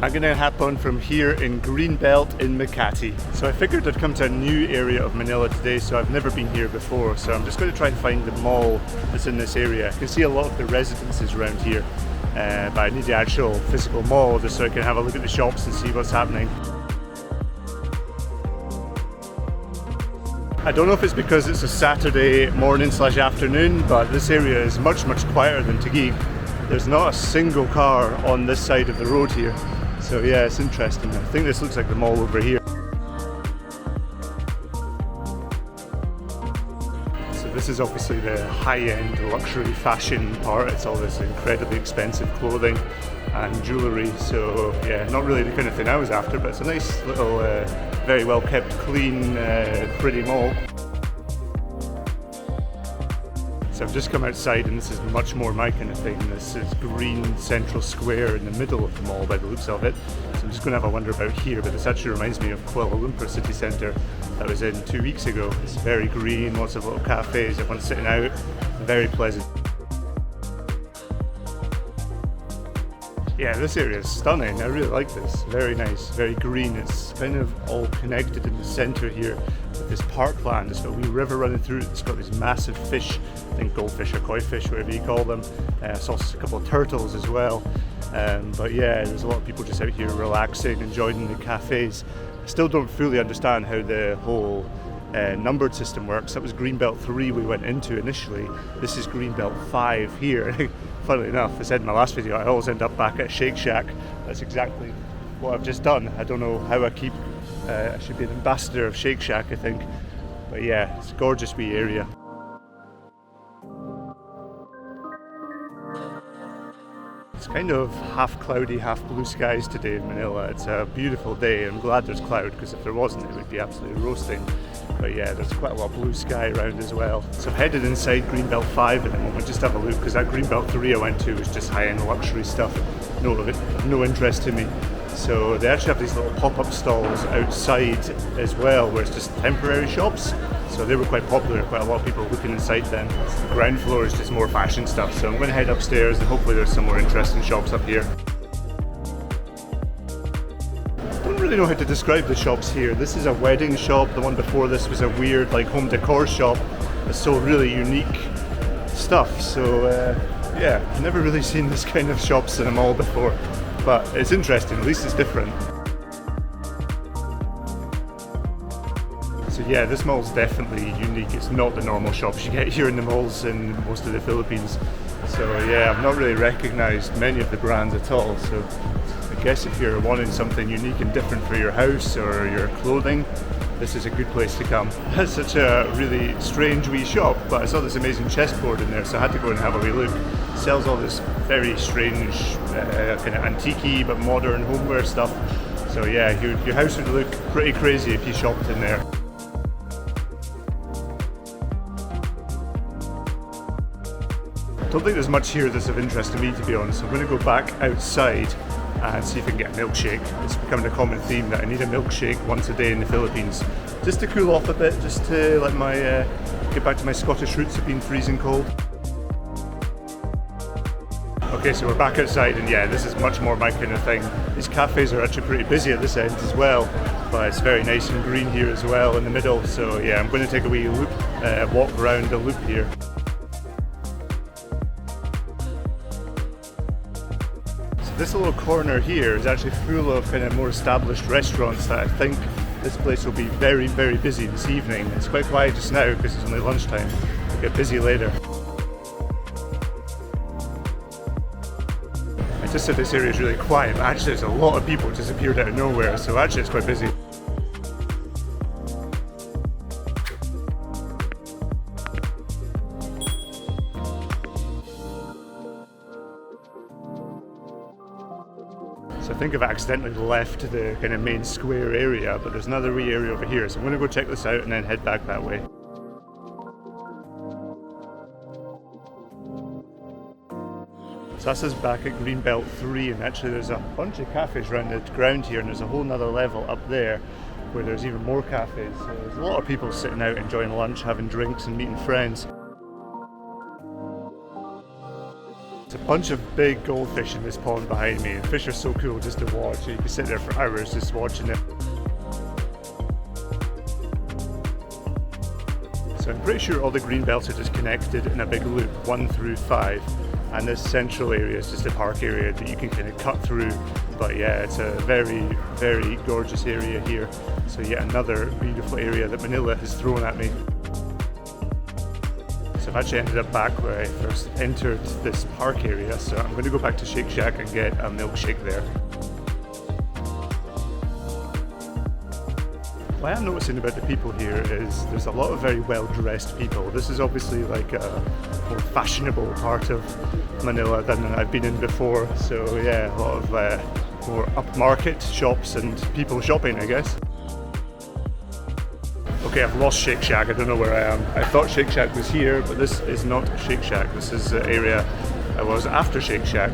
I'm gonna hop on from here in Greenbelt in Makati. So I figured I'd come to a new area of Manila today, so I've never been here before. So I'm just going to try and find the mall that's in this area. I can see a lot of the residences around here, but I need the actual physical mall just so I can have a look at the shops and see what's happening. I don't know if it's because it's a Saturday morning / afternoon, but this area is much quieter than Taguig. There's not a single car on this side of the road here. So yeah, it's interesting. I think this looks like the mall over here. So this is obviously the high-end luxury fashion part. It's all this incredibly expensive clothing and jewellery. So yeah, not really the kind of thing I was after, but it's a nice little, very well kept, clean, pretty mall. So I've just come outside and this is much more my kind of thing. This is green central square in the middle of the mall by the looks of it. So I'm just going to have a wander about here, but this actually reminds me of Kuala Lumpur city centre that I was in 2 weeks ago. It's very green, lots of little cafes, everyone's sitting out, very pleasant. Yeah, this area is stunning. I really like this. Very nice, very green. It's kind of all connected in the centre here with this parkland. It's got a wee river running through it. It's got these massive fish, I think goldfish or koi fish, whatever you call them. I saw a couple of turtles as well. But yeah, there's a lot of people just out here relaxing, enjoying the cafes. I still don't fully understand how the whole numbered system works. That was Greenbelt 3 we went into initially. This is Greenbelt 5 here. Funnily enough, I said in my last video, I always end up back at Shake Shack. That's exactly what I've just done. I don't know how I keep, I should be an ambassador of Shake Shack, I think. But yeah, it's a gorgeous wee area. It's kind of half cloudy, half blue skies today in Manila. It's a beautiful day. I'm glad there's cloud because if there wasn't, it would be absolutely roasting. But yeah, there's quite a lot of blue sky around as well. So I'm headed inside Greenbelt 5 at the moment, just to have a look, because that Greenbelt 3 I went to was just high-end luxury stuff. No of it, no interest to me. So they actually have these little pop-up stalls outside as well, where it's just temporary shops. So they were quite popular, quite a lot of people looking inside them. The ground floor is just more fashion stuff. So I'm going to head upstairs and hopefully there's some more interesting shops up here. I don't really know how to describe the shops here. This is a wedding shop. The one before this was a weird like home decor shop that sold really unique stuff. So yeah, I've never really seen this kind of shops in a mall before, but it's interesting, at least it's different. So yeah, this mall's definitely unique. It's not the normal shops you get here in the malls in most of the Philippines. So yeah, I've not really recognised many of the brands at all. So I guess if you're wanting something unique and different for your house or your clothing, this is a good place to come. It's such a really strange wee shop, but I saw this amazing chessboard in there, so I had to go and have a wee look. It sells all this very strange, kind of antique-y but modern homeware stuff. So yeah, your house would look pretty crazy if you shopped in there. I don't think there's much here that's of interest to me, to be honest. I'm going to go back outside and see if I can get a milkshake. It's becoming a common theme that I need a milkshake once a day in the Philippines, just to cool off a bit, just to let my get back to my Scottish roots of being freezing cold. Okay, so we're back outside, and yeah, this is much more my kind of thing. These cafes are actually pretty busy at this end as well, but it's very nice and green here as well in the middle. So yeah, I'm going to take a wee loop, walk around the loop here. This little corner here is actually full of kind of more established restaurants that I think this place will be very busy this evening. It's quite quiet just now because it's only lunchtime. It'll get busy later. I just said this area is really quiet, but actually there's a lot of people just appeared out of nowhere, so actually it's quite busy. So I think I've accidentally left the kind of main square area, but there's another wee area over here, so I'm going to go check this out and then head back that way. So that's us back at Greenbelt 3, and actually there's a bunch of cafes around the ground here, and there's a whole nother level up there where there's even more cafes. So there's a lot of people sitting out enjoying lunch, having drinks and meeting friends. There's a bunch of big goldfish in this pond behind me. The fish are so cool just to watch. You can sit there for hours just watching them. So I'm pretty sure all the green belts are just connected in a big loop, 1 through 5. And this central area is just a park area that you can kind of cut through. But yeah, it's a very, very gorgeous area here. So yet another beautiful area that Manila has thrown at me. So I've actually ended up back where I first entered this park area. So I'm going to go back to Shake Shack and get a milkshake there. What I'm noticing about the people here is there's a lot of very well-dressed people. This is obviously like a more fashionable part of Manila than I've been in before. So yeah, a lot of more upmarket shops and people shopping, I guess. Okay, I've lost Shake Shack. I don't know where I am. I thought Shake Shack was here, but this is not Shake Shack. This is the area I was after Shake Shack.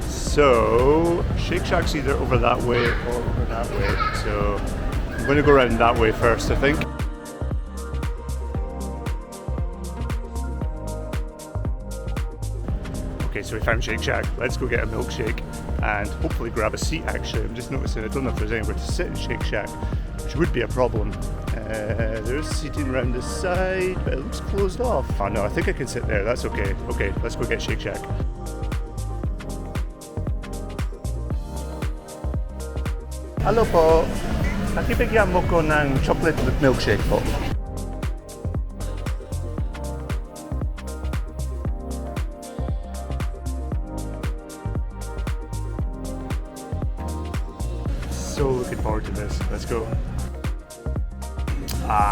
So Shake Shack's either over that way or over that way. So I'm going to go around that way first, I think. Okay, so we found Shake Shack. Let's go get a milkshake and hopefully grab a seat actually. I'm just noticing I don't know if there's anywhere to sit in Shake Shack, which would be a problem. There's seating around the side, but it looks closed off. Oh no, I think I can sit there, that's okay. Okay, let's go get Shake Shack. Hello po. Nakibigyan mo ko ng chocolate milkshake po. So looking forward to this. Let's go.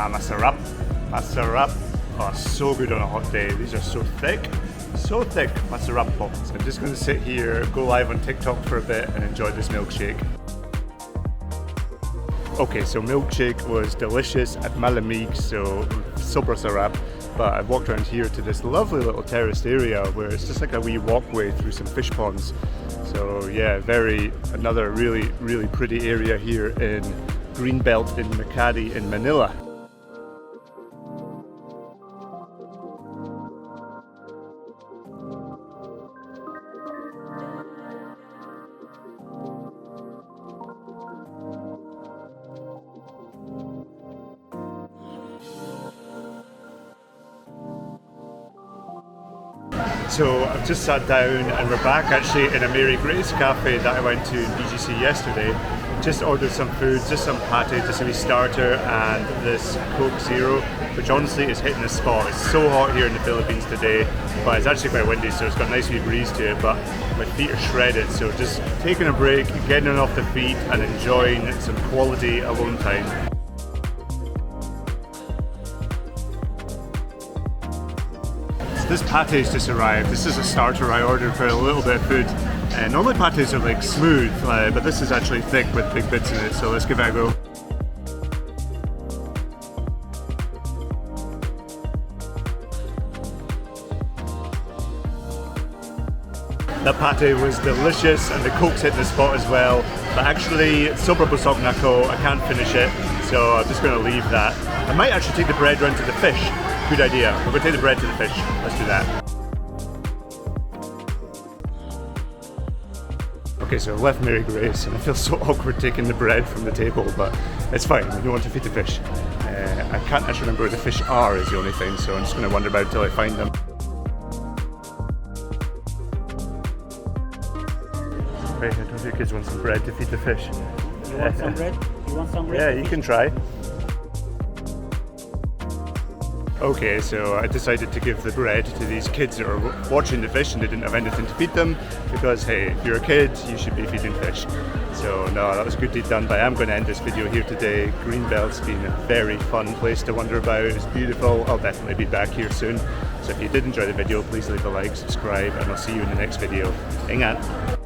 Masarap. Masarap. Oh, so good on a hot day. These are so thick. So thick. Masarap po. So I'm just going to sit here, go live on TikTok for a bit and enjoy this milkshake. Okay, so milkshake was delicious at Malamig, so super sarap. But I've walked around here to this lovely little terraced area where it's just like a wee walkway through some fish ponds. So yeah, another really, really pretty area here in Greenbelt in Makati in Manila. So I've just sat down and we're back actually in a Mary Grace cafe that I went to in BGC yesterday. Just ordered some food, just some pate, just a wee starter and this Coke Zero, which honestly is hitting the spot. It's so hot here in the Philippines today, but it's actually quite windy, so it's got a nice wee breeze to it, but my feet are shredded, so just taking a break, getting it off the feet and enjoying some quality alone time. This pate's just arrived. This is a starter I ordered for a little bit of food. Normally pates are like smooth, but this is actually thick with big bits in it, so let's give it a go. The pate was delicious and the Coke's hitting the spot as well, but actually sobra busog na ko, I can't finish it, so I'm just going to leave that. I might actually take the bread round to the fish. Good idea. We're going to take the bread to the fish. Let's do that. Okay, so I left Mary Grace and I feel so awkward taking the bread from the table, but it's fine. I don't want to feed the fish. I can't actually remember where the fish are is the only thing, so I'm just going to wander about until I find them. Right, I don't know if your kids want some bread to feed the fish. You want some bread? You want some bread? Yeah, you can try. Okay, so I decided to give the bread to these kids that are watching the fish and they didn't have anything to feed them because, hey, if you're a kid, you should be feeding fish. So no, that was a good deed done, but I'm going to end this video here today. Greenbelt's been a very fun place to wander about. It's beautiful. I'll definitely be back here soon. So if you did enjoy the video, please leave a like, subscribe, and I'll see you in the next video. Ingat!